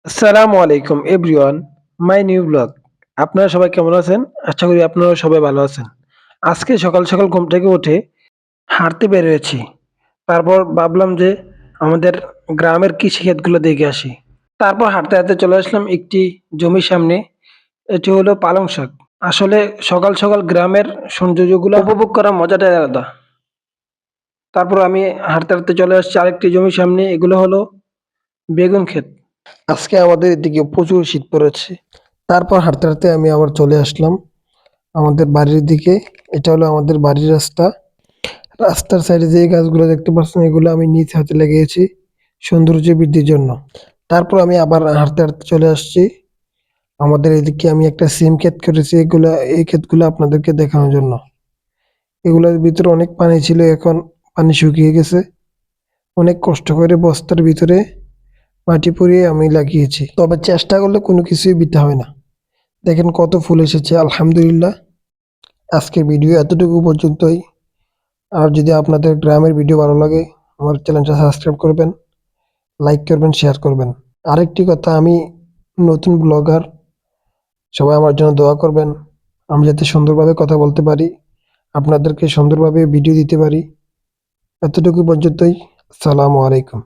আসসালামু আলাইকুম everyone, my new blog. আপনারা সবাই কেমন আছেন? আশা করি আপনারা সবাই ভালো আছেন। আজকে সকাল সকাল ঘুম থেকে উঠে হাঁটতে বের হয়েছি। তারপর ভাবলাম যে আমাদের গ্রামের কৃষি ক্ষেতগুলো দেখে আসি। তারপর হাঁটতে হাঁটতে চলে আসলাম একটি জমির সামনে। এটি হলো পালং শাক। আসলে সকাল সকাল গ্রামের সৌন্দর্যগুলো উপভোগ করার মজাটাই আলাদা। তারপর আমি হাঁটতে হাঁটতে চলে আসছি আরেকটি জমির সামনে। এগুলো হলো বেগুন ক্ষেত। আজকে আমাদের এদিকে প্রচুর শীত পড়েছে। তারপর হাঁটতে হাঁটতে আমি আবার চলে আসলাম আমাদের বাড়ির দিকে। এটা হলো আমাদের বাড়ির রাস্তা। রাস্তার সাইডে যে গাছগুলো দেখতে পাচ্ছেন, এগুলো আমি নিজ হাতে লাগিয়েছি সৌন্দর্য বৃদ্ধির জন্য। তারপর আমি আবার হাঁটতে হাঁটতে চলে আসছি আমাদের এদিকে। আমি একটা সিম ক্ষেত করেছি, এই ক্ষেতগুলো আপনাদেরকে দেখানোর জন্য। এগুলোর ভিতরে অনেক পানি ছিল, এখন পানি শুকিয়ে গেছে। অনেক কষ্ট করে বস্তার ভিতরে মাটি পুড়িয়ে আমি লাগিয়েছি, তবে চেষ্টা করলে কোনো কিছুই বৃথা হয় না। দেখেন কত ফুল এসেছে, আলহামদুলিল্লাহ। আজকের ভিডিও এতটুকু পর্যন্তই। আর যদি আপনাদের গ্রামের ভিডিও ভালো লাগে, আমার চ্যানেলটা সাবস্ক্রাইব করবেন, লাইক করবেন, শেয়ার করবেন। আরেকটি কথা, আমি নতুন ব্লগার, সবাই আমার জন্য দোয়া করবেন। আমি যাতে সুন্দরভাবে কথা বলতে পারি, আপনাদেরকে সুন্দরভাবে ভিডিও দিতে পারি। এতটুকু পর্যন্তই। আসসালামু আলাইকুম।